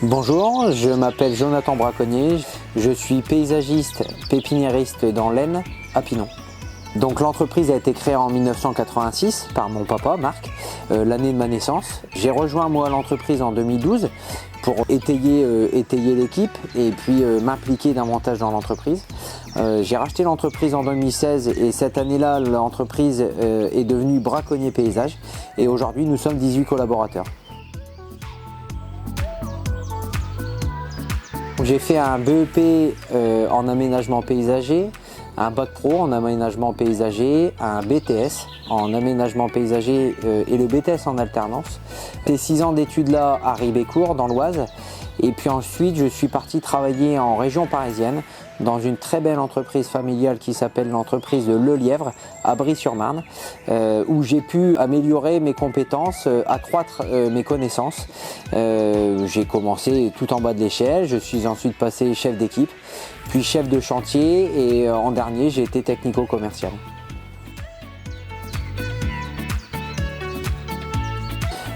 Bonjour, je m'appelle Jonathan Braconnier, je suis paysagiste pépiniériste dans l'Aisne à Pinon. Donc l'entreprise a été créée en 1986 par mon papa Marc, l'année de ma naissance. J'ai rejoint moi l'entreprise en 2012 pour étayer l'équipe et puis m'impliquer davantage dans l'entreprise. J'ai racheté l'entreprise en 2016 et cette année-là l'entreprise est devenue Braconnier Paysage et aujourd'hui nous sommes 18 collaborateurs. J'ai fait un BEP en aménagement paysager, un bac pro en aménagement paysager, un BTS en aménagement paysager et le BTS en alternance. Ces 6 ans d'études là à Ribécourt dans l'Oise et puis ensuite je suis parti travailler en région parisienne dans une très belle entreprise familiale qui s'appelle l'entreprise de Le Lièvre à Brie-sur-Marne où j'ai pu améliorer mes compétences, accroître mes connaissances. J'ai commencé tout en bas de l'échelle, je suis ensuite passé chef d'équipe, puis chef de chantier et en dernier j'ai été technico-commercial.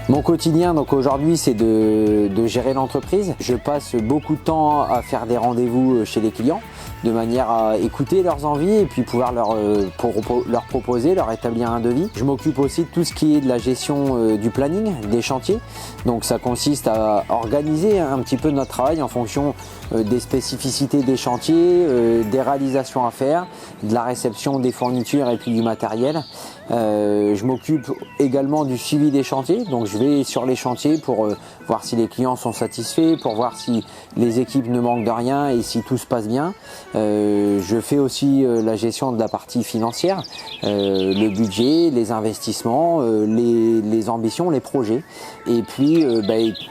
Mon quotidien donc aujourd'hui c'est de gérer l'entreprise. Je passe beaucoup de temps à faire des rendez-vous chez les clients de manière à écouter leurs envies et puis pouvoir leur proposer, leur établir un devis. Je m'occupe aussi de tout ce qui est de la gestion du planning des chantiers. Donc ça consiste à organiser un petit peu notre travail en fonction des spécificités des chantiers, des réalisations à faire, de la réception des fournitures et puis du matériel. Je m'occupe également du suivi des chantiers, donc je vais sur les chantiers pour voir si les clients sont satisfaits, pour voir si les équipes ne manquent de rien et si tout se passe bien. Je fais aussi la gestion de la partie financière, le budget, les investissements, les ambitions, les projets et puis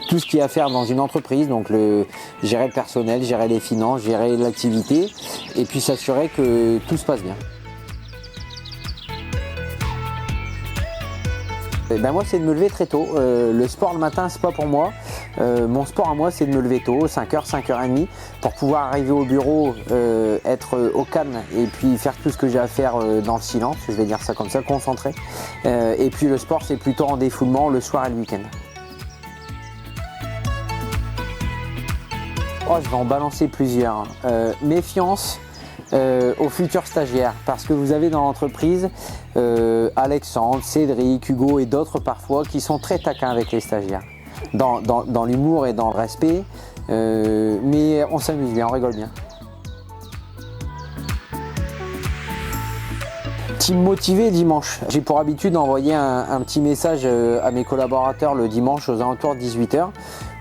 tout ce qu'il y a à faire dans une entreprise, donc gérer le personnel, gérer les finances, gérer l'activité et puis s'assurer que tout se passe bien. Moi c'est de me lever très tôt, le sport le matin c'est pas pour moi, mon sport à moi c'est de me lever tôt, 5h, 5h30 pour pouvoir arriver au bureau, être au calme et puis faire tout ce que j'ai à faire dans le silence, je vais dire ça comme ça, concentré. Et puis le sport c'est plutôt en défoulement le soir et le week-end. Je vais en balancer plusieurs. Méfiance aux futurs stagiaires parce que vous avez dans l'entreprise Alexandre, Cédric, Hugo et d'autres parfois qui sont très taquins avec les stagiaires dans l'humour et dans le respect mais on s'amuse bien, on rigole bien. Team motivé dimanche, j'ai pour habitude d'envoyer un petit message à mes collaborateurs le dimanche aux alentours de 18h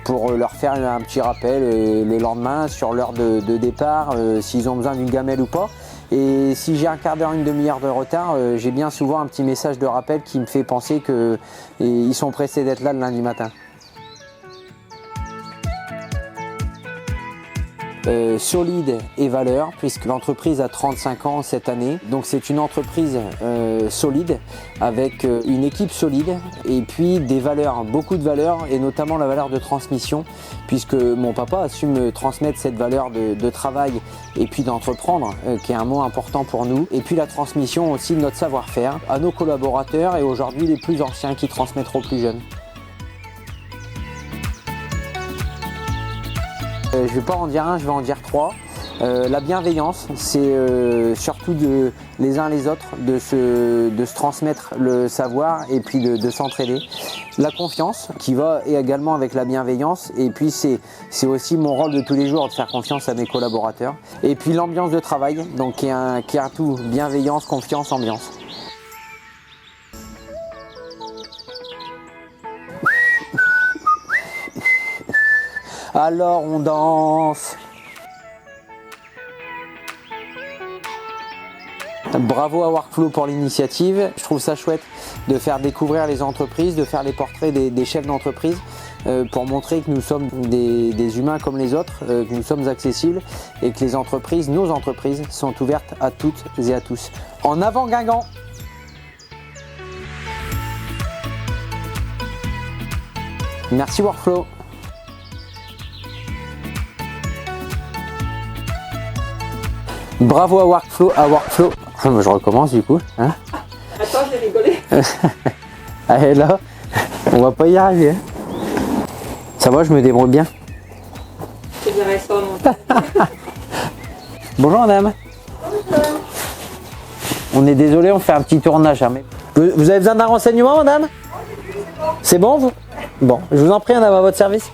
pour leur faire un petit rappel le lendemain sur l'heure de départ, s'ils ont besoin d'une gamelle ou pas. Et si j'ai un quart d'heure, une demi-heure de retard, j'ai bien souvent un petit message de rappel qui me fait penser qu'ils sont pressés d'être là le lundi matin. Solide et valeur puisque l'entreprise a 35 ans cette année, donc c'est une entreprise solide avec une équipe solide et puis des valeurs, beaucoup de valeurs et notamment la valeur de transmission puisque mon papa a su me transmettre cette valeur de travail et puis d'entreprendre qui est un mot important pour nous et puis la transmission aussi de notre savoir-faire à nos collaborateurs et aujourd'hui les plus anciens qui transmettront aux plus jeunes. Je ne vais pas en dire un, je vais en dire 3. La bienveillance, c'est surtout les uns les autres de se transmettre le savoir et puis de s'entraider. La confiance qui va également avec la bienveillance et puis c'est aussi mon rôle de tous les jours de faire confiance à mes collaborateurs. Et puis l'ambiance de travail, donc qui est un tout, bienveillance, confiance, ambiance. Alors on danse. Bravo à Workflow pour l'initiative. Je trouve ça chouette de faire découvrir les entreprises, de faire les portraits des chefs d'entreprise pour montrer que nous sommes des humains comme les autres, que nous sommes accessibles et que les entreprises, nos entreprises, sont ouvertes à toutes et à tous. En avant Guingamp! Merci Workflow. Bravo à Workflow, je recommence du coup. Hein. Attends, j'ai rigolé. Allez là, on va pas y arriver. Ça va, je me débrouille bien. dirait ça, non. Bonjour madame. Bonjour. On est désolé, on fait un petit tournage. Hein, mais... vous avez besoin d'un renseignement madame? C'est bon vous? Bon, je vous en prie madame, à votre service.